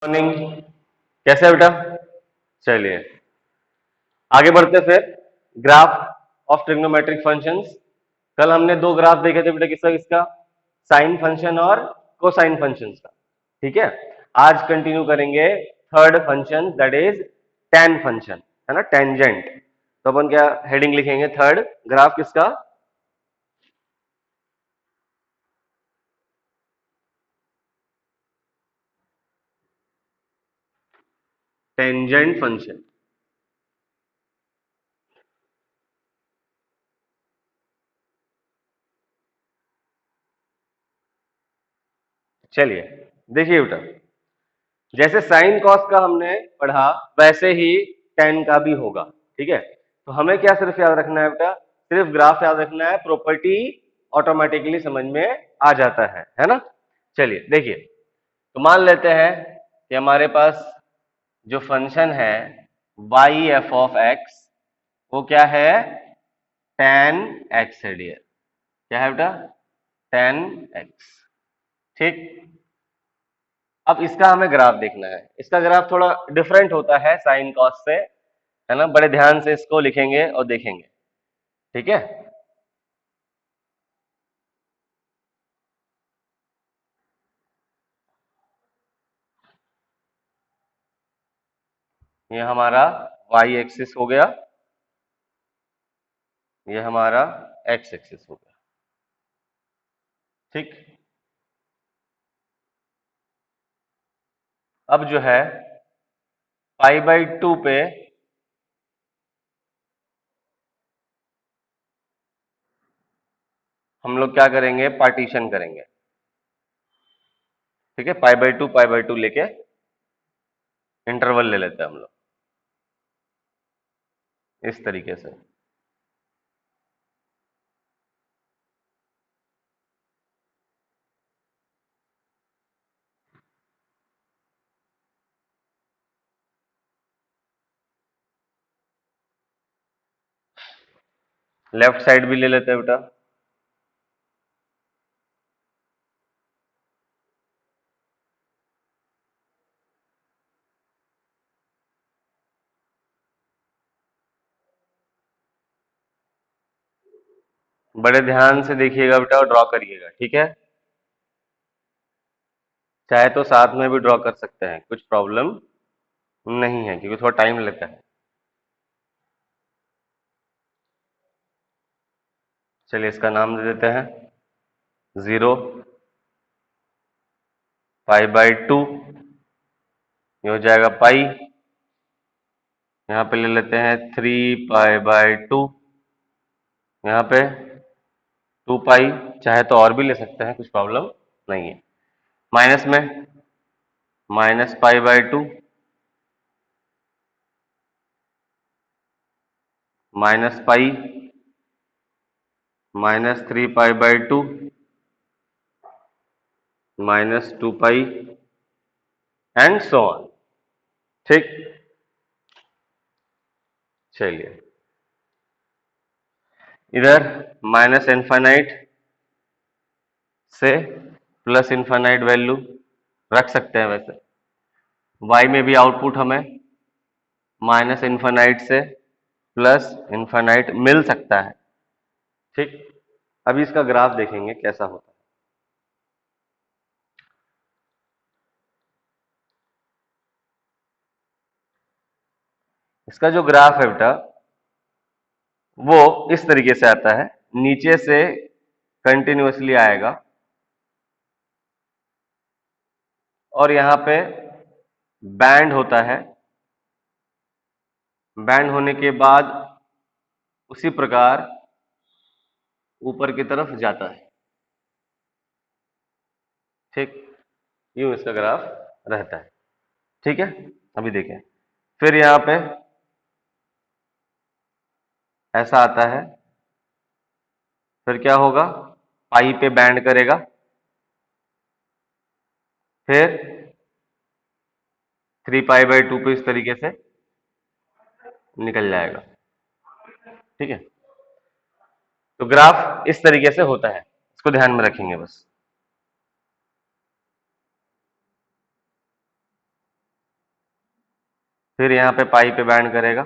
Morning. कैसे है बेटा? चलिए आगे बढ़ते फिर। Graph of trigonometric functions. कल हमने दो ग्राफ देखे थे बेटा, किसका किसका? साइन फंक्शन और कोसाइन फंक्शंस का। ठीक है, आज कंटिन्यू करेंगे third function, that is tan function, है ना, टेंजेंट। तो अपन क्या हेडिंग लिखेंगे? थर्ड ग्राफ किसका? Tangent function. चलिए देखिए बेटा, जैसे साइन कॉस का हमने पढ़ा वैसे ही टेन का भी होगा। ठीक है, तो हमें क्या सिर्फ याद रखना है बेटा? सिर्फ ग्राफ याद रखना है, प्रॉपर्टी ऑटोमेटिकली समझ में आ जाता है ना। चलिए देखिए, तो मान लेते हैं कि हमारे पास जो फंक्शन है वाई एफ ऑफ एक्स, वो क्या है? टेन एक्स है डियर। क्या है बेटा? Ten x. ठीक, अब इसका हमें ग्राफ देखना है। इसका ग्राफ थोड़ा डिफरेंट होता है साइन कॉस से, है ना। बड़े ध्यान से इसको लिखेंगे और देखेंगे। ठीक है, ये हमारा वाई एक्सिस हो गया, ये हमारा एक्स एक्सिस हो गया। ठीक, अब जो है पाई बाई टू पे हम लोग क्या करेंगे? पार्टीशन करेंगे। ठीक है, पाई बाई टू लेके इंटरवल ले लेते हैं हम लोग इस तरीके से। लेफ्ट साइड भी ले लेते हैं बेटा। बड़े ध्यान से देखिएगा बेटा और ड्रॉ करिएगा। ठीक है, चाहे तो साथ में भी ड्रॉ कर सकते हैं, कुछ प्रॉब्लम नहीं है, क्योंकि थोड़ा टाइम लेता है। चलिए इसका नाम दे देते हैं जीरो, पाई बाई टू, ये हो जाएगा पाई। यहाँ पे ले लेते हैं थ्री पाई बाई टू, यहाँ पे टू पाई। चाहे तो और भी ले सकते हैं, कुछ प्रॉब्लम नहीं है। माइनस में minus pi by two, minus pi, minus three pi by two, minus two pi, and so on. ठीक, चलिए इधर माइनस इनफाइनाइट से प्लस इनफाइनाइट वैल्यू रख सकते हैं। वैसे y में भी आउटपुट हमें माइनस इनफाइनाइट से प्लस इनफाइनाइट मिल सकता है। ठीक, अभी इसका ग्राफ देखेंगे कैसा होता है। इसका जो ग्राफ है बेटा, वो इस तरीके से आता है, नीचे से कंटिन्यूअसली आएगा और यहां पे बैंड होता है। बैंड होने के बाद उसी प्रकार ऊपर की तरफ जाता है। ठीक, यूं इसका ग्राफ रहता है। ठीक है, अभी देखें, फिर यहां पे ऐसा आता है, फिर क्या होगा? पाई पे बैंड करेगा, फिर थ्री पाई बाई टू पे इस तरीके से निकल जाएगा। ठीक है, तो ग्राफ इस तरीके से होता है, इसको ध्यान में रखेंगे बस। फिर यहाँ पे पाई पे बैंड करेगा।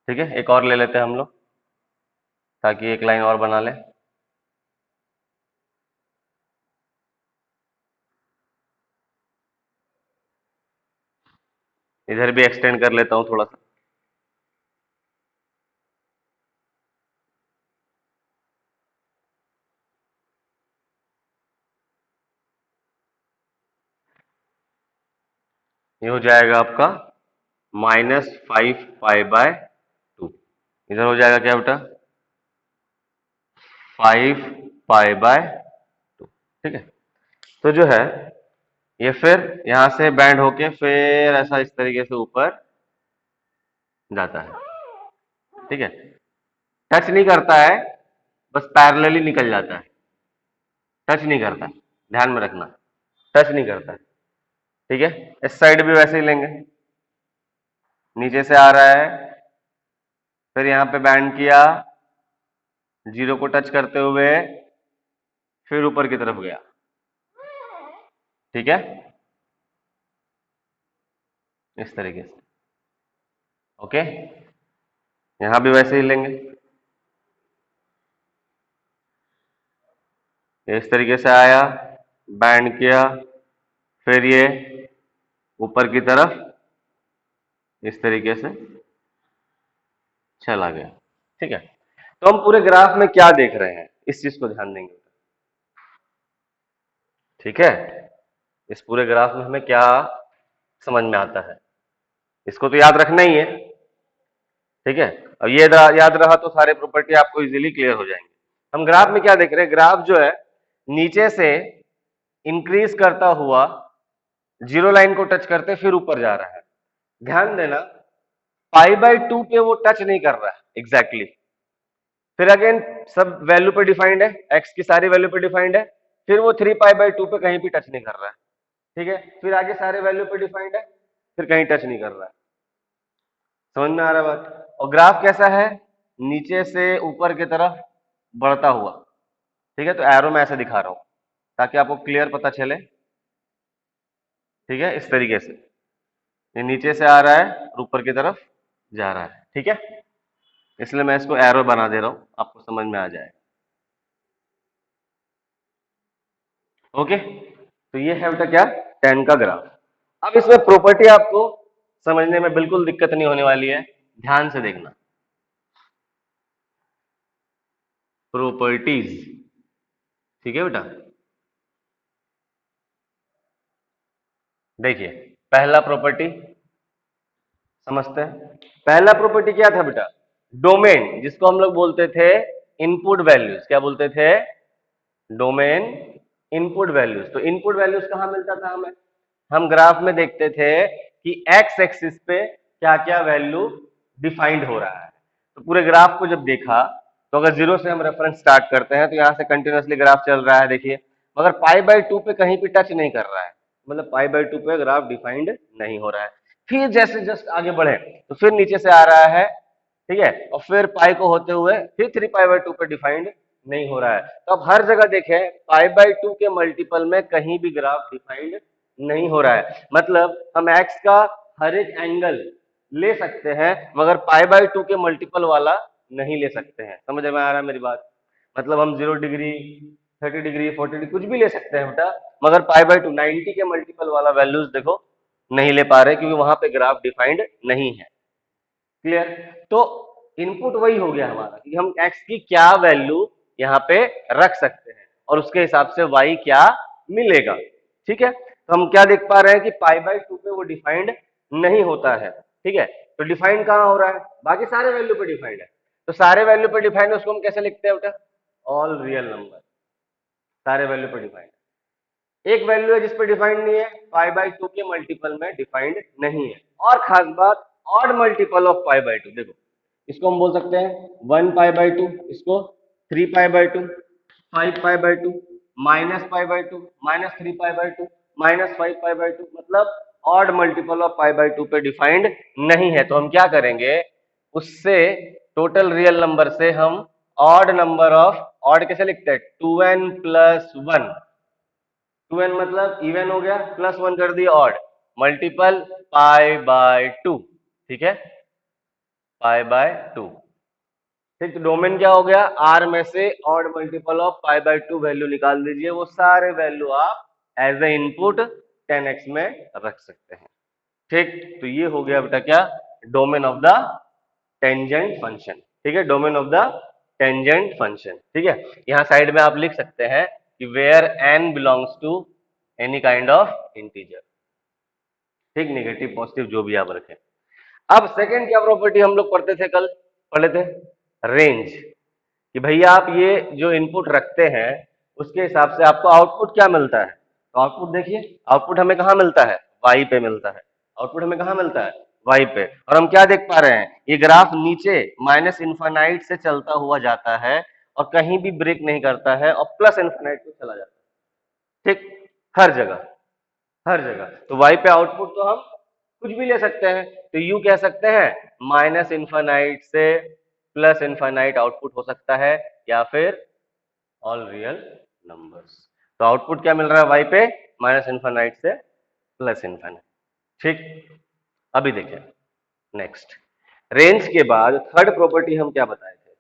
ठीक है, एक और ले लेते हैं हम लोग ताकि एक लाइन और बना ले। इधर भी एक्सटेंड कर लेता हूँ थोड़ा सा। ये हो जाएगा आपका -5 पाई/2। इधर हो जाएगा क्या बेटा, 5 पाई/2। ठीक है, तो जो है ये फिर यहां से बैंड होके फिर ऐसा इस तरीके से ऊपर जाता है। ठीक है, टच नहीं करता है, बस पैरेलली निकल जाता है, टच नहीं करता है, ध्यान में रखना, टच नहीं करता है। ठीक है, इस साइड भी वैसे ही लेंगे, नीचे से आ रहा है, फिर यहाँ पे बैंड किया, जीरो को टच करते हुए फिर ऊपर की तरफ गया। ठीक है, इस तरीके से। ओके, यहां भी वैसे ही लेंगे, इस तरीके से आया, बैंड किया, फिर ये ऊपर की तरफ इस तरीके से चला गया। ठीक है, तो हम पूरे ग्राफ में क्या देख रहे हैं, इस चीज को ध्यान देंगे। ठीक है, इस पूरे ग्राफ में हमें क्या समझ में आता है, इसको तो याद रखना ही है। ठीक है, अब ये याद रहा तो सारे प्रॉपर्टी आपको इजीली क्लियर हो जाएंगे। हम ग्राफ में क्या देख रहे हैं, ग्राफ जो है नीचे से इंक्रीज करता हुआ जीरो लाइन को टच करते फिर ऊपर जा रहा है। ध्यान देना, पाई/2 पे वो टच नहीं कर रहा है एग्जैक्टली। फिर अगेन सब वैल्यू पे डिफाइंड है, एक्स की सारी वैल्यू पे डिफाइंड है, फिर वो 3 पाई/2 पे कहीं भी टच नहीं कर रहा है। ठीक है, फिर आगे सारे वैल्यू पे डिफाइंड है, फिर कहीं टच नहीं कर रहा है। समझ में आ रहा है बात। और ग्राफ कैसा है, नीचे से ऊपर की तरफ बढ़ता हुआ। ठीक है, तो एरो मैं ऐसे दिखा रहा हूं ताकि आपको क्लियर पता चले। ठीक है, इस तरीके से ये नीचे से आ रहा है और ऊपर की तरफ जा रहा है। ठीक है, इसलिए मैं इसको एरो बना दे रहा हूं, आपको समझ में आ जाए। ओके, तो ये है बेटा क्या, tan का ग्राफ। अब इसमें प्रॉपर्टी आपको समझने में बिल्कुल दिक्कत नहीं होने वाली है, ध्यान से देखना। प्रॉपर्टीज, ठीक है बेटा, देखिए पहला प्रॉपर्टी समझते हैं। पहला प्रॉपर्टी क्या था बेटा, डोमेन, जिसको हम लोग बोलते थे इनपुट वैल्यूज। क्या बोलते थे, डोमेन इनपुट वैल्यूज। तो इनपुट वैल्यूज कहां मिलता था हमें, हम ग्राफ में देखते थे कि एक्स एक्सिस पे क्या क्या वैल्यू डिफाइंड हो रहा है। तो पूरे ग्राफ को जब देखा, तो अगर जीरो से हम रेफरेंस स्टार्ट करते हैं तो यहां से कंटिन्यूअसली ग्राफ चल रहा है, देखिए, मगर पाई/2 पे कहीं भी टच नहीं कर रहा है, मतलब पाई/2 पे ग्राफ डिफाइंड नहीं हो रहा है। फिर जैसे जस्ट आगे बढ़े तो फिर नीचे से आ रहा है। ठीक है, और फिर पाई को होते हुए फिर 3 पाई/2 पे डिफाइंड नहीं हो रहा है। तो अब हर जगह देखें, पाई/2 के मल्टीपल में कहीं भी ग्राफ डिफाइंड नहीं हो रहा है। मतलब हम एक्स का हर एक एंगल ले सकते हैं, मगर पाई/2 के मल्टीपल वाला नहीं ले सकते हैं। समझ में आ रहा है मेरी बात, मतलब हम 0 डिग्री, 30 डिग्री, 40 डिग्री कुछ भी ले सकते हैं बेटा, मगर पाई/2 90 के मल्टीपल वाला वैल्यूज देखो नहीं ले पा रहे, क्योंकि वहां पे ग्राफ डिफाइंड नहीं है। क्लियर, तो इनपुट वही हो गया हमारा कि हम x की क्या वैल्यू यहाँ पे रख सकते हैं और उसके हिसाब से y क्या मिलेगा। ठीक है, तो हम क्या देख पा रहे हैं कि पाई/2 पे वो डिफाइंड नहीं होता है। ठीक है, तो डिफाइंड कहाँ हो रहा है, बाकी सारे वैल्यू पे डिफाइंड है। तो सारे वैल्यू पे डिफाइंड है, उसको हम कैसे लिखते हैं बेटा, ऑल रियल नंबर, सारे वैल्यू पे डिफाइंड। एक वैल्यू है जिस पे डिफाइंड नहीं है, पाई/2 के मल्टीपल में डिफाइंड नहीं है। और खास बात, ऑड मल्टीपल ऑफ पाई/2, देखो इसको हम बोल सकते हैं 1 पाई/2, इसको 3 पाई/2, 5 पाई/2, -पाई/2, -3 पाई/2, -5 पाई/2, मतलब ऑड मल्टीपल ऑफ पाई/2 पे डिफाइंड नहीं है। तो हम क्या करेंगे, उससे टोटल रियल नंबर से हम ऑड नंबर ऑफ, ऑड कैसे लिखते हैं, 2n+1, 2n मतलब इवन हो गया, +1 कर दिया ऑड, मल्टीपल π/2, ठीक है, π/2। ठीक, तो डोमेन क्या हो गया, आर में से ऑड मल्टीपल ऑफ π/2 वैल्यू निकाल दीजिए, वो सारे वैल्यू आप एज ए इनपुट 10x में रख सकते हैं। ठीक, तो ये हो गया बेटा क्या, domain of the tangent function. ठीक है, domain of the tangent function. ठीक है, यहाँ साइड में आप लिख सकते हैं कि where n belongs to any kind of integer. ठीक, नेगेटिव पॉजिटिव जो भी आप रखें। अब सेकंड क्या प्रॉपर्टी हम लोग पढ़ते थे, कल पढ़े थे, रेंज, कि भैया आप ये जो इनपुट रखते हैं उसके हिसाब से आपको आउटपुट क्या मिलता है। तो आउटपुट देखिए, आउटपुट हमें कहाँ मिलता है, वाई पे मिलता है। आउटपुट हमें कहाँ मिलता है, वाई पे। और हम क्या देख पा रहे हैं, ये ग्राफ नीचे माइनस इन्फानाइट से चलता हुआ जाता है और कहीं भी ब्रेक नहीं करता है और प्लस इन्फानाइट पे चला जाता है। ठीक, हर जगह, हर जगह। तो वाई पे आउटपुट तो हम कुछ भी ले सकते हैं, तो यू कह सकते हैं माइनस इन्फानाइट से प्लस इन्फानाइट आउटपुट हो सकता है, या फिर ऑल रियल नंबर्स। तो आउटपुट क्या मिल रहा है वाई पे, माइनस इन्फानाइट से प्लस इन्फानाइट। ठीक, अभी देखें नेक्स्ट, रेंज के बाद थर्ड प्रॉपर्टी हम क्या बताए थे,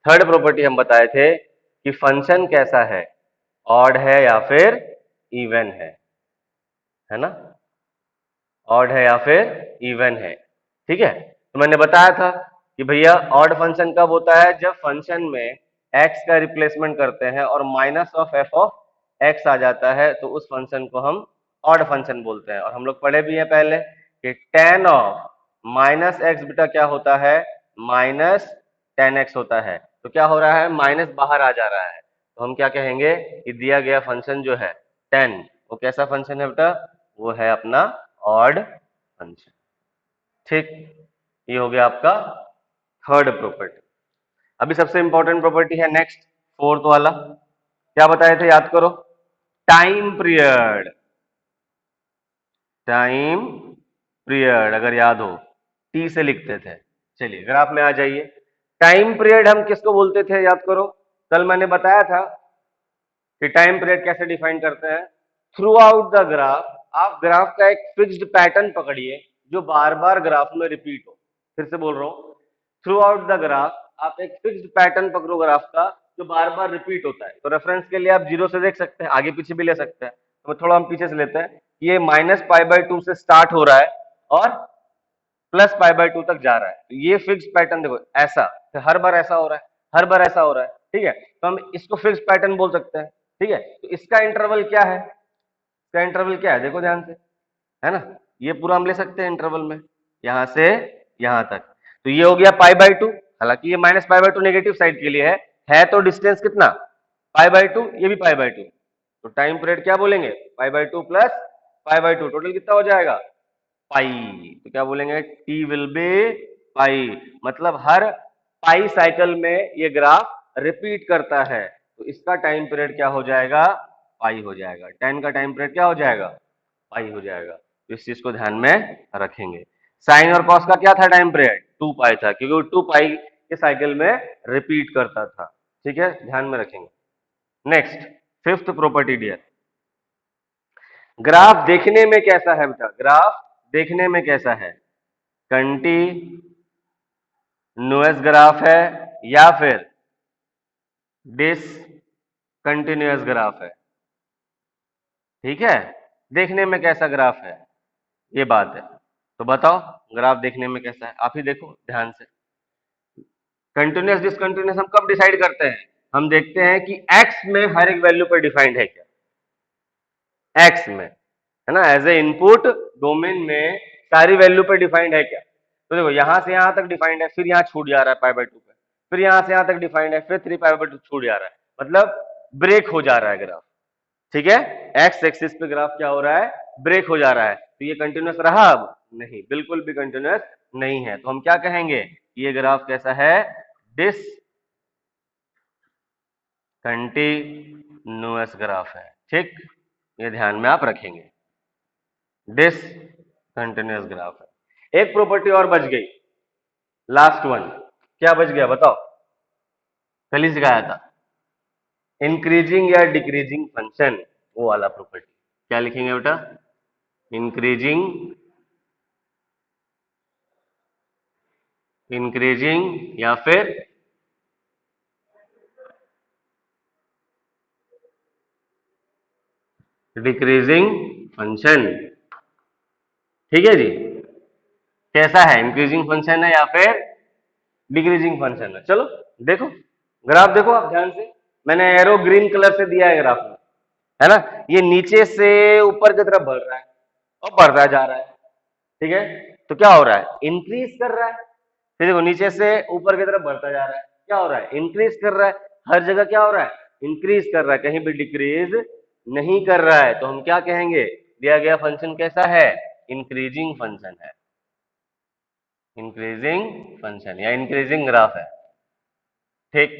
थर्ड प्रॉपर्टी हम बताए थे कि फंक्शन कैसा है, ऑड है या फिर इवन है ना, ऑड है या फिर इवन है। ठीक है, तो मैंने बताया था कि भैया ऑड फंक्शन कब होता है, जब फंक्शन में x का रिप्लेसमेंट करते हैं और minus of F of x आ जाता है, तो उस फंक्शन को हम ऑड फंक्शन बोलते हैं। और हम लोग पढ़े भी हैं पहले कि tan ऑफ माइनस एक्स बेटा क्या होता है, माइनस टेन एक्स होता है। तो क्या हो रहा है, माइनस बाहर आ जा रहा है, तो हम क्या कहेंगे कि दिया गया फंक्शन जो है tan, वो कैसा फंक्शन है बेटा, वो है अपना ऑड फंक्शन। ठीक, ये हो गया आपका थर्ड प्रॉपर्टी। अभी सबसे इंपॉर्टेंट प्रॉपर्टी है नेक्स्ट, फोर्थ वाला, क्या बताए थे याद करो, टाइम पीरियड। टाइम पीरियड अगर याद हो, टी से लिखते थे। चलिए ग्राफ में आ जाइए, टाइम पीरियड हम किसको बोलते थे याद करो, कल मैंने बताया था कि टाइम पीरियड कैसे डिफाइन करते हैं, थ्रू आउट द ग्राफ, आप ग्राफ का एक फिक्स्ड पैटर्न पकड़िए जो बार बार ग्राफ में रिपीट हो। फिर से बोल रहा हूं, थ्रू आउट द ग्राफ आप एक फिक्स्ड पैटर्न पकड़ो ग्राफ का जो बार बार रिपीट होता है। तो रेफरेंस के लिए आप जीरो से देख सकते हैं, आगे पीछे भी ले सकते हैं। तो थोड़ा हम पीछे से लेते हैं, ये -π/2 से स्टार्ट हो रहा है और +π/2 तक जा रहा है। तो ये फिक्स पैटर्न देखो ऐसा, तो हर बार ऐसा हो रहा है, हर बार ऐसा हो रहा है। ठीक है, तो हम इसको फिक्स पैटर्न बोल सकते हैं। ठीक है, तो इसका इंटरवल क्या है, इसका इंटरवल क्या है, देखो ध्यान से, है ना, ये पूरा हम ले सकते हैं इंटरवल में, यहां से यहां तक। तो ये हो गया π/2, हालांकि ये -π/2 नेगेटिव साइड के लिए है तो डिस्टेंस कितना, π/2, ये भी π/2। तो टाइम पीरियड क्या बोलेंगे, π/2 प्लस π/2, टोटल कितना हो जाएगा, पाई। तो क्या बोलेंगे, टी विल बी पाई, मतलब हर पाई साइकिल में ये ग्राफ रिपीट करता है, तो इसका टाइम पीरियड क्या हो जाएगा, पाई हो जाएगा। 10 का टाइम पीरियड क्या हो जाएगा, पाई हो जाएगा। तो इस चीज को ध्यान में रखेंगे। साइन और कॉस का क्या था टाइम पीरियड, 2 पाई था, क्योंकि वो 2 पाई के साइकिल में रिपीट करता था। ठीक है, ध्यान में रखेंगे। Next fifth property dear, graph देखने में कैसा है बेटा, ग्राफ देखने में कैसा है, कंटीन्यूअस ग्राफ है या फिर डिसकंटीन्यूअस ग्राफ है। ठीक है, देखने में कैसा ग्राफ है, ये बात है। तो बताओ ग्राफ देखने में कैसा है, आप ही देखो ध्यान से। कंटिन्यूअस डिसकंटिन्यूअस हम कब डिसाइड करते हैं, हम देखते हैं कि एक्स में हर एक वैल्यू पर डिफाइंड है क्या, एक्स में, है ना, एज ए इनपुट डोमेन में सारी वैल्यू पर डिफाइंड है क्या। तो देखो यहां से यहां तक डिफाइंड है, फिर यहां छूट जा रहा है π/2 पे, फिर यहां से यहां तक डिफाइंड है, फिर 3π/2 छूट जा रहा है, मतलब ब्रेक हो जा रहा है ग्राफ। ठीक है, एक्स एक्सिस पे ग्राफ क्या हो रहा है, ब्रेक हो जा रहा है। तो ये कंटिन्यूअस रहा, अब नहीं, बिल्कुल भी कंटिन्यूअस नहीं है। तो हम क्या कहेंगे, ये ग्राफ कैसा है, डिसकंटीन्यूअस ग्राफ है। ठीक, ये ध्यान में आप रखेंगे, डिसकंटीन्यूअस ग्राफ है। एक प्रॉपर्टी और बच गई, लास्ट वन, क्या बच गया बताओ, कल ही सिखाया था, इंक्रीजिंग या डिक्रीजिंग फंक्शन, वो वाला प्रॉपर्टी। क्या लिखेंगे बेटा, इंक्रीजिंग इंक्रीजिंग या फिर डिक्रीजिंग फंक्शन। ठीक है जी, कैसा है, इंक्रीजिंग फंक्शन है या फिर डिक्रीजिंग फंक्शन है? चलो देखो, ग्राफ देखो आप ध्यान से, मैंने एरो ग्रीन कलर से दिया है ग्राफ में, है ना। ये नीचे से ऊपर की तरफ बढ़ रहा है और बढ़ता जा रहा है, ठीक है। तो क्या हो रहा है, इंक्रीज कर रहा है। फिर देखो नीचे से ऊपर की तरफ बढ़ता जा रहा है, क्या हो रहा है, इंक्रीज कर रहा है। हर जगह क्या हो रहा है, इंक्रीज कर रहा है, कहीं भी डिक्रीज नहीं कर रहा है। तो हम क्या कहेंगे, दिया गया फंक्शन कैसा है, इंक्रीजिंग फंक्शन है, इंक्रीजिंग फंक्शन या इंक्रीजिंग ग्राफ है। ठीक,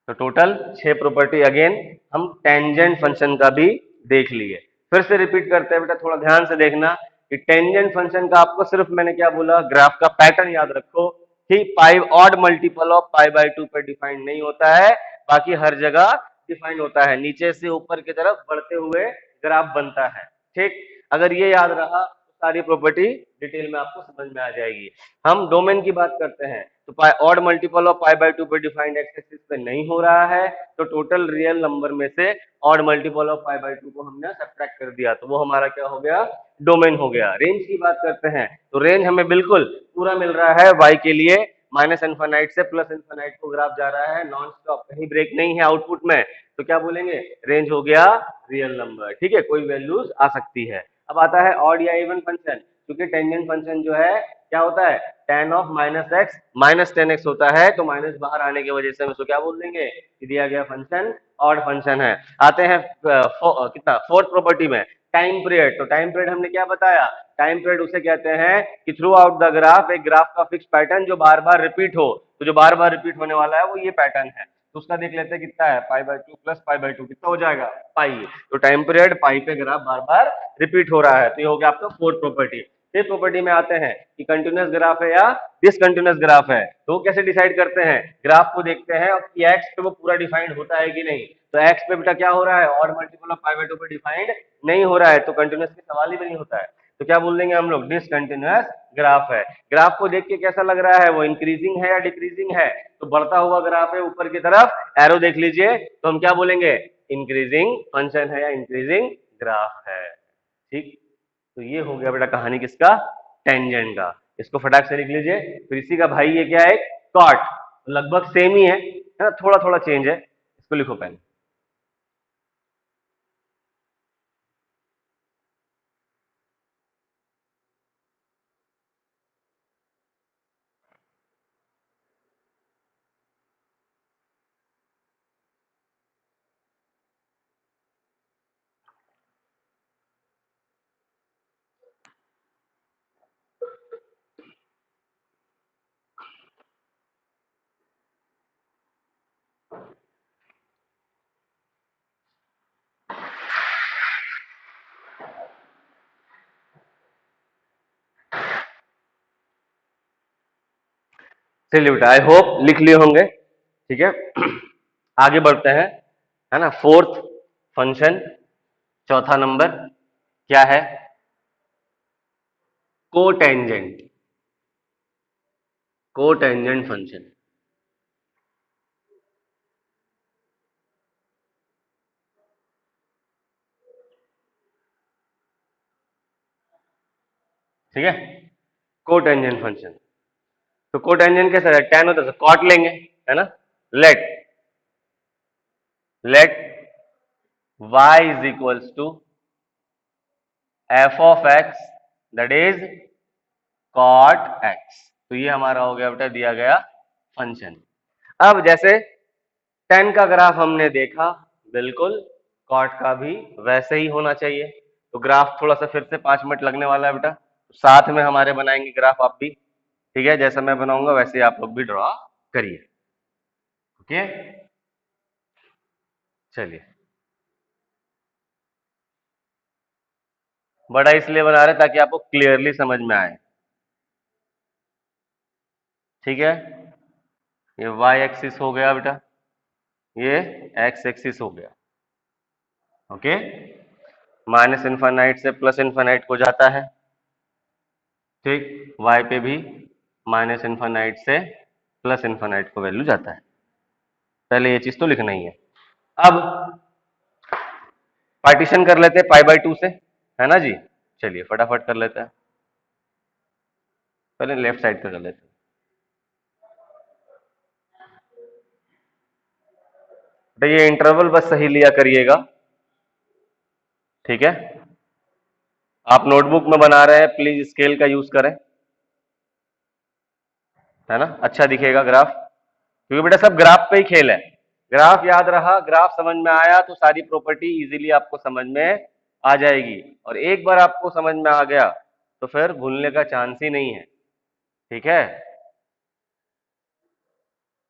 तो टोटल 6 प्रॉपर्टी अगेन हम टेंजेंट फंक्शन का भी देख लिए। फिर से रिपीट करते हैं बेटा, थोड़ा ध्यान से देखना कि टेंजेंट फंक्शन का आपको सिर्फ मैंने क्या बोला, ग्राफ का पैटर्न याद रखो कि pi odd multiple of pi by 2 पर डिफाइंड नहीं होता है, बाकी हर जगह डिफाइंड होता है, नीचे से ऊपर की तरफ बढ़ते हुए ग्राफ बनता है। ठीक, अगर ये याद रहा तो सारी प्रॉपर्टी डिटेल में आपको समझ में आ जाएगी। हम डोमेन की बात करते हैं, तो pi odd multiple of pi by 2 पे डिफाइंड एक्स एक्सिस पे नहीं हो रहा है, तो टोटल रियल नंबर में से odd multiple of pi by 2 को हमने सब्ट्रैक्ट कर दिया, तो वो हमारा क्या हो गया, डोमेन हो गया। रेंज की बात करते हैं, तो रेंज हमें बिल्कुल पूरा मिल रहा है वाई के लिए, माइनस इन्फाइनाइट से प्लस इन्फाइनाइट को ग्राफ जा रहा है नॉन स्टॉप, कहीं ब्रेक नहीं है आउटपुट में, तो क्या बोलेंगे, रेंज हो गया रियल नंबर। ठीक है, कोई वैल्यूज आ सकती है। अब आता है ऑड या इवन फंक्शन, क्योंकि टेंजेंट फंक्शन जो है क्या होता है, tan of minus x minus 10x होता है, तो माइनस बाहर आने की वजह से हम इसको क्या बोल देंगे कि दिया गया फंक्शन ऑड फंक्शन है। आते हैं कितना, फोर्थ प्रॉपर्टी में, टाइम पीरियड। तो टाइम पीरियड हमने क्या बताया, टाइम पीरियड उसे कहते हैं कि थ्रू आउट द ग्राफ, एक ग्राफ का फिक्स पैटर्न जो बार बार रिपीट हो, तो जो बार बार रिपीट होने वाला है वो ये पैटर्न है। तो उसका देख लेते हैं कितना है, पाई बाय 2 प्लस पाई बाय 2 कितना हो जाएगा, पाई। तो टाइम पीरियड पाई पे ग्राफ बार बार रिपीट हो रहा है, तो ये हो गया आपका फोर्थ प्रॉपर्टी। फिर प्रॉपर्टी में आते हैं कि कंटिन्यूअस ग्राफ है या डिसकंटिन्यूअस ग्राफ है, तो कैसे डिसाइड करते हैं, ग्राफ को देखते हैं और कि एक्स पे वो पूरा डिफाइंड होता है कि नहीं। तो एक्स पे बेटा क्या हो रहा है, और मल्टीपल ऑफ पाई बाय 2 पे डिफाइंड नहीं हो रहा है, तो कंटिन्यूअस की सवाल ही नहीं होता है, तो क्या बोल देंगे हम लोग, डिसकंटिन्यूअस ग्राफ है। ग्राफ को देख के कैसा लग रहा है, वो इंक्रीजिंग है या डिक्रीजिंग है, तो बढ़ता हुआ ग्राफ है ऊपर की तरफ, एरो देख लीजिए, तो हम क्या बोलेंगे, इंक्रीजिंग फंक्शन है या इंक्रीजिंग ग्राफ है। ठीक, तो ये हो गया बेटा कहानी किसका, टेंजेंट का। इसको फटाक से लिख लीजिए। फिर इसी का भाई ये क्या है, कॉट, लगभग सेम ही है ना, थोड़ा थोड़ा चेंज है, इसको लिखो पहले। चलिए बेटा, आई होप लिख लिए होंगे। ठीक है, आगे बढ़ते हैं, है ना। फोर्थ फंक्शन, चौथा नंबर क्या है, कोटेंजेंट, कोटेंजेंट फंक्शन। ठीक है, कोटेंजेंट फंक्शन। तो कोटेंजेंट कैसा है, टेन होता है, कॉट लेंगे, है ना। Let let y is equals to f of x, that is cot x. तो ये हमारा हो गया बेटा दिया गया फंक्शन। अब जैसे टेन का ग्राफ हमने देखा, बिल्कुल कॉट का भी वैसे ही होना चाहिए। तो ग्राफ थोड़ा सा फिर से 5 मिनट लगने वाला है बेटा, साथ में हमारे बनाएंगे ग्राफ आप भी। ठीक है, जैसा मैं बनाऊंगा वैसे आप लोग भी ड्रॉ करिए। ओके, चलिए। बड़ा इसलिए बना रहे ताकि आपको क्लियरली समझ में आए। ठीक है, ये y एक्सिस हो गया बेटा, ये x एक्सिस हो गया। ओके, माइनस इन्फानाइट से प्लस इन्फानाइट को जाता है। ठीक, y पे भी माइनस इन्फानाइट से प्लस इन्फानाइट को वैल्यू जाता है। पहले ये चीज तो लिखना ही है। अब पार्टीशन कर लेते हैं पाई/2 से, है ना जी। चलिए फटाफट कर लेते हैं, पहले लेफ्ट साइड पे कर लेते हैं। तो ये इंटरवल बस सही लिया करिएगा, ठीक है। आप नोटबुक में बना रहे हैं, प्लीज स्केल का यूज करें, है ना, अच्छा दिखेगा ग्राफ, क्योंकि बेटा सब ग्राफ पे ही खेल है। ग्राफ याद रहा, ग्राफ समझ में आया तो सारी प्रॉपर्टी इजीली आपको समझ में आ जाएगी, और एक बार आपको समझ में आ गया तो फिर भूलने का चांस ही नहीं है, ठीक है।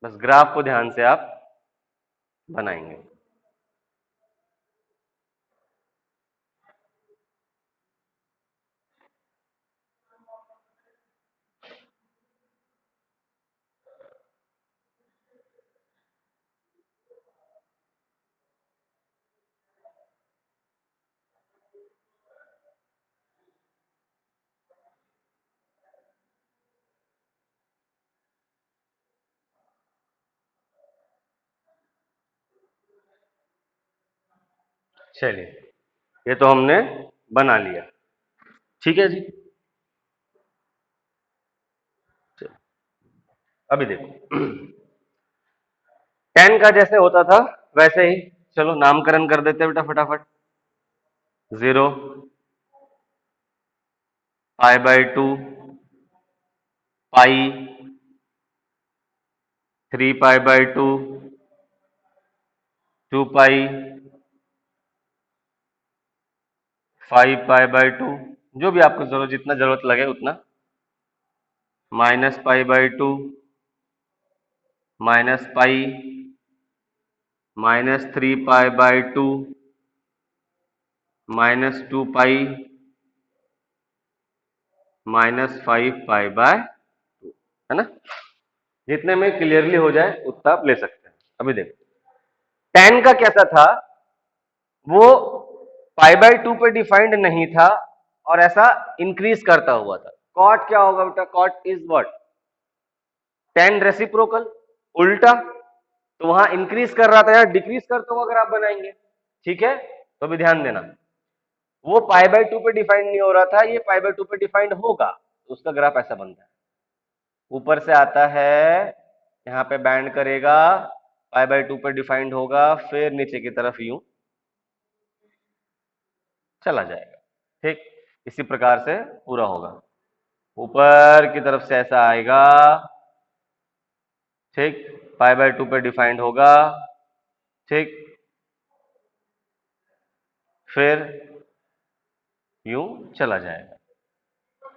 बस ग्राफ को ध्यान से आप बनाएंगे। चलिए ये तो हमने बना लिया, ठीक है जी। चलिए, अभी देखो tan का जैसे होता था वैसे ही चलो नामकरण कर देते हैं बेटा फटाफट। 0, पाई/2, पाई, 3 पाई/2, 2 पाई, 5 पाई/2, जो भी आपको जरूरत, जितना जरूरत लगे उतना, -पाई/2, -पाई, -3 पाई/2, -2 पाई, -5 पाई/2, है ना। जितने में क्लियरली हो जाए उतना आप ले सकते हैं। अभी देखो tan का कैसा था, वो पाई/2 पे डिफाइंड नहीं था और ऐसा इंक्रीज करता हुआ था। कॉट क्या होगा बेटा, cot is what, tan reciprocal, उल्टा, तो वहां इंक्रीज कर रहा था या डिक्रीज करता हुआ ग्राफ बनाएंगे, ठीक है। तो अभी ध्यान देना, वो पाई/2 पे डिफाइंड नहीं हो रहा था, ये पाई/2 पे डिफाइंड होगा, तो उसका ग्राफ ऐसा बनता है। ऊपर से आता है, यहाँ पे बैंड करेगा, पाई/2 पे डिफाइंड होगा, फिर नीचे की तरफ यूं चला जाएगा, ठीक। इसी प्रकार से पूरा होगा, ऊपर की तरफ से ऐसा आएगा, ठीक, पाई/2 पे डिफाइंड होगा, ठीक, फिर यूं चला जाएगा,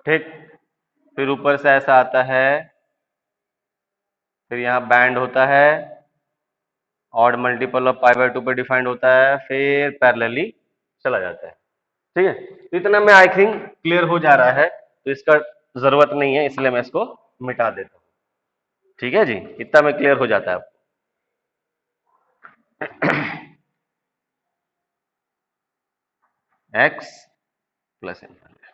ठीक। फिर ऊपर से ऐसा आता है, फिर यहाँ बैंड होता है, ऑड मल्टीपल ऑफ पाई/2 पे डिफाइंड होता है, फिर पैरेलली चला जाता है, ठीक है। तो इतना में आई थिंक क्लियर हो जा रहा है, तो इसका जरूरत नहीं है, इसलिए मैं इसको मिटा देता हूँ, ठीक है जी। इतना में क्लियर हो जाता है एक्स प्लस इन्फिनिटी,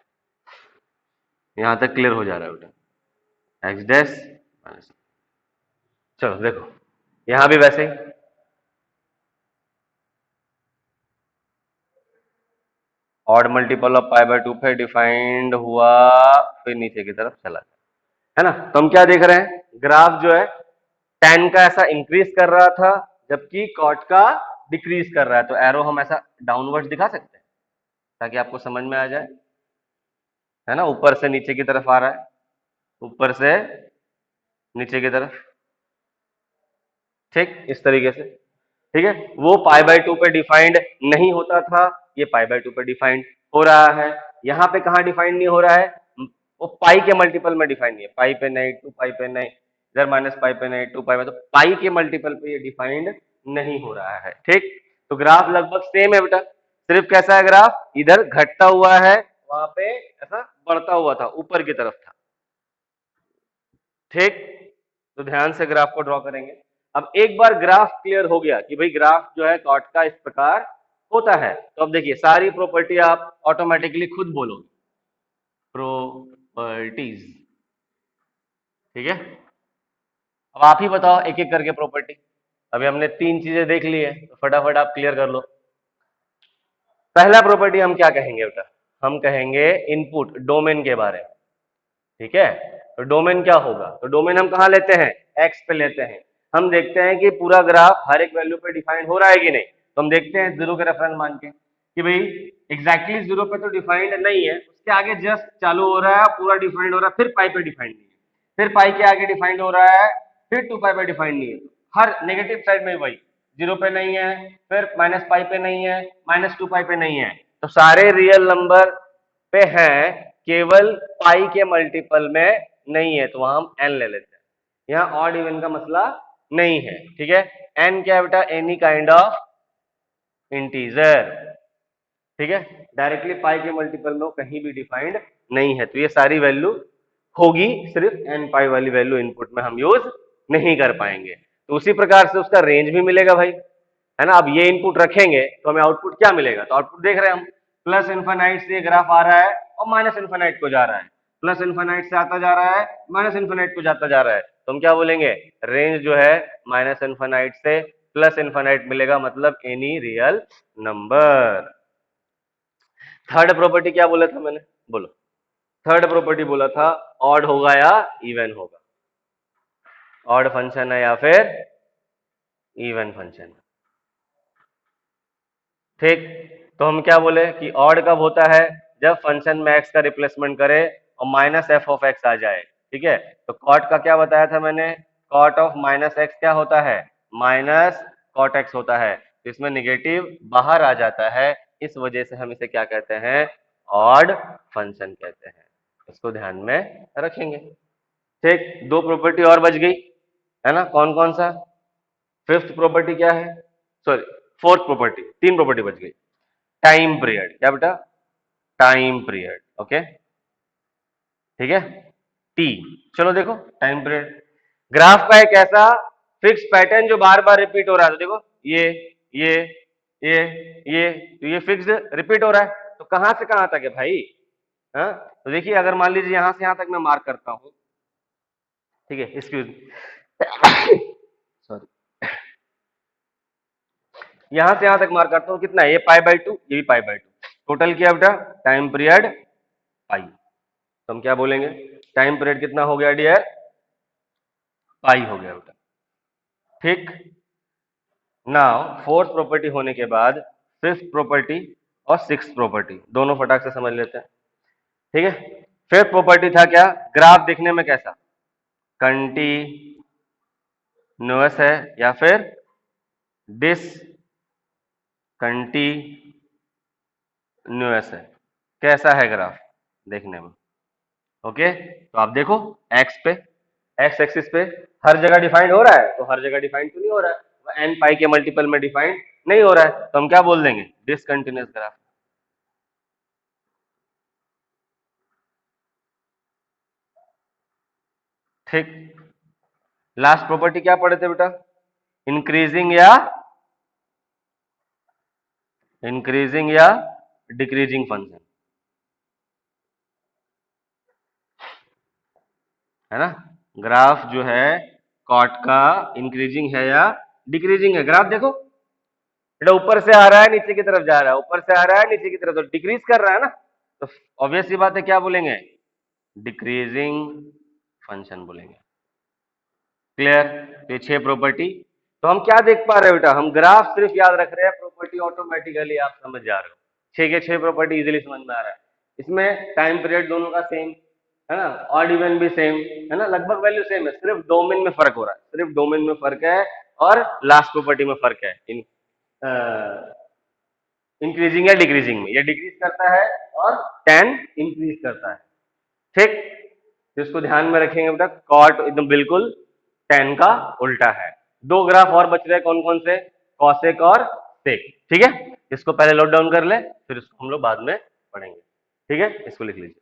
यहां तक क्लियर हो जा रहा है बेटा, एक्स डैश माइनस। चलो देखो यहां भी वैसे ही, ऑड मल्टीपल ऑफ पाई/2 पे डिफाइंड हुआ, फिर नीचे की तरफ चला गया, है ना। तो हम क्या देख रहे हैं, ग्राफ जो है tan का ऐसा इंक्रीज कर रहा था, जबकि cot का डिक्रीज कर रहा है। तो एरो हम ऐसा डाउनवर्ड दिखा सकते हैं ताकि आपको समझ में आ जाए, है ना। ऊपर से नीचे की तरफ आ रहा है, ऊपर से नीचे की तरफ, ठीक, इस तरीके से, ठीक है। वो पाई/2 पे डिफाइंड नहीं होता था, ये पाई/2 पे डिफाइंड हो रहा है। यहाँ पे कहाँ डिफाइंड नहीं हो रहा है, वो पाई के मल्टीपल में डिफाइंड नहीं है, पाई पे नहीं, 2 पाई पे नहीं, इधर -पाई पे नहीं, 2 पाई पे, तो पाई के मल्टीपल पे ये डिफाइंड नहीं हो रहा है, ठीक। तो ग्राफ लगभग सेम है बेटा, सिर्फ कैसा है ग्राफ, इधर घटता हुआ है, वहां पे ऐसा बढ़ता हुआ था, ऊपर की तरफ था, ठीक। तो ध्यान से ग्राफ को ड्रॉ करेंगे। अब एक बार ग्राफ क्लियर हो गया कि भाई ग्राफ जो है कॉट का इस प्रकार होता है, तो अब देखिए सारी प्रॉपर्टी आप ऑटोमेटिकली खुद बोलोगे, प्रॉपर्टीज, ठीक है, अब आप ही बताओ एक एक करके प्रॉपर्टी। अभी हमने 3 चीजें देख ली है, तो फटाफट आप क्लियर कर लो। पहला प्रॉपर्टी हम क्या कहेंगे बेटा, हम कहेंगे इनपुट डोमेन के बारे में। ठीक है, तो डोमेन क्या होगा, तो डोमेन हम कहाँ लेते हैं, एक्स पे लेते हैं। हम देखते हैं कि पूरा ग्राफ हर एक वैल्यू पे डिफाइन हो रहा है कि नहीं, तो हम देखते हैं 0 के रेफरेंस मान के कि भाई एग्जैक्टली 0 पे तो डिफाइंड नहीं है, उसके आगे जस्ट चालू हो रहा है, पूरा डिफाइंड हो रहा है, फिर पाई पे डिफाइंड नहीं है, फिर पाई के आगे डिफाइंड हो रहा है, फिर 2 पाई पे डिफाइंड नहीं है। हर नेगेटिव साइड में वही 0 पे नहीं है, फिर माइनस पाई पे नहीं है, -2 पाई पे नहीं है, तो सारे रियल नंबर पे हैं, केवल पाई के मल्टीपल में नहीं है, तो वहां हम एन ले लेते हैं। यहाँ ऑड इवन का मसला नहीं है। ठीक है, एन क्या है बेटा, एनी काइंड ऑफ इंटीजर। ठीक है, डायरेक्टली पाई के मल्टीपल में कहीं भी डिफाइंड नहीं है, तो ये सारी वैल्यू होगी, सिर्फ एन पाई वाली वैल्यू इनपुट में हम यूज नहीं कर पाएंगे। तो उसी प्रकार से उसका रेंज भी मिलेगा भाई, है ना। अब ये इनपुट रखेंगे तो हमें आउटपुट क्या मिलेगा, तो आउटपुट देख रहे हैं हम, प्लस इन्फिनाइट से ग्राफ आ रहा है और माइनस इन्फिनाइट को जा रहा है, प्लस इन्फिनाइट से आता जा रहा है, माइनस इन्फिनाइट को जाता जा रहा है, तो हम क्या बोलेंगे, रेंज जो है माइनस इन्फिनाइट से प्लस इन्फिनाइट मिलेगा, मतलब any real number. Third property क्या बोला था मैंने, बोलो। थर्ड प्रॉपर्टी बोला था ऑड होगा या इवन होगा, ऑड फंक्शन है या फिर इवन फंक्शन। ठीक, तो हम क्या बोले कि ऑड कब होता है, जब फंक्शन में एक्स का रिप्लेसमेंट करे और माइनस एफ ऑफ एक्स आ जाए। ठीक है, तो कॉट का क्या बताया था मैंने, कॉट ऑफ माइनस एक्स क्या होता है, माइनस कॉट एक्स होता है, तो इसमें निगेटिव बाहर आ जाता है, इस वजह से हम इसे क्या कहते हैं, ऑड फंक्शन कहते हैं। इसको ध्यान में रखेंगे। ठीक, 2 प्रॉपर्टी और बच गई, है ना, कौन कौन सा, फिफ्थ प्रॉपर्टी क्या है, सॉरी फोर्थ प्रॉपर्टी, 3 प्रॉपर्टी बच गई। टाइम पीरियड, क्या बेटा, टाइम पीरियड। ओके, ठीक है, टी। चलो देखो टाइम पीरियड, ग्राफ का एक ऐसा फिक्स पैटर्न जो बार बार रिपीट हो रहा है, तो देखो ये ये ये तो ये फिक्स रिपीट हो रहा है, तो कहां से कहां तक है भाई, हाँ, तो देखिए अगर मान लीजिए यहां से यहां तक मैं मार्क करता हूं, ठीक है, एक्सक्यूज सॉरी, यहां से यहां तक मार्क करता हूं, कितना है ये, π/2, ये भी π/2, टोटल किया बेटा टाइम पीरियड पाई, तो हम क्या बोलेंगे, टाइम पीरियड कितना हो गया डियर, पाई हो गया बेटा। ठीक, नाउ फोर्थ प्रॉपर्टी होने के बाद फिफ्थ प्रॉपर्टी और सिक्स्थ प्रॉपर्टी दोनों फटाक से समझ लेते हैं। ठीक है, फिफ्थ प्रॉपर्टी था क्या, ग्राफ दिखने में कैसा, कंटीन्यूअस है या फिर डिसकंटीन्यूअस है, कैसा है ग्राफ देखने में। ओके, तो आप देखो एक्स पे, एक्स एक्सिस पे हर जगह डिफाइंड हो रहा है, तो हर जगह डिफाइंड तो नहीं हो रहा है, एन पाई के मल्टीपल में डिफाइंड नहीं हो रहा है, तो हम क्या बोल देंगे, डिसकंटिन्यूअस ग्राफ। ठीक, लास्ट प्रॉपर्टी क्या पढ़े थे बेटा, इंक्रीजिंग या डिक्रीजिंग फंक्शन, है ना। ग्राफ जो है कॉट का इंक्रीजिंग है या डिक्रीजिंग है, ग्राफ देखो बेटा ऊपर से आ रहा है नीचे की तरफ जा रहा है, ऊपर से आ रहा है नीचे की तरफ, तो डिक्रीज कर रहा है ना, तो ऑब्वियस सी बात है क्या बोलेंगे, डिक्रीजिंग फंक्शन बोलेंगे। क्लियर, तो ये 6 प्रॉपर्टी, तो हम क्या देख पा रहे हो बेटा, हम ग्राफ सिर्फ याद रख रहे हैं, प्रॉपर्टी ऑटोमेटिकली आप समझ जा रहे हो, 6 के 6 प्रॉपर्टी इजीली समझ में आ रहा है। इसमें टाइम पीरियड दोनों का सेम है ना, ऑड इवन भी सेम है ना, लगभग वैल्यू सेम है, सिर्फ डोमेन में फर्क हो रहा है, सिर्फ डोमेन में फर्क है और लास्ट प्रॉपर्टी में फर्क है, इंक्रीजिंग या डिक्रीजिंग में, ये डिक्रीज करता है और 10 इंक्रीज करता है। ठीक, तो इसको ध्यान में रखेंगे बेटा, कॉट एकदम बिल्कुल 10 का उल्टा है। 2 ग्राफ और बच रहे हैं, कौन कौन से, कॉसेक और सेक। ठीक है, इसको पहले नोट डाउन कर ले, फिर इसको हम लोग बाद में पढ़ेंगे। ठीक है, इसको लिख लीजिए।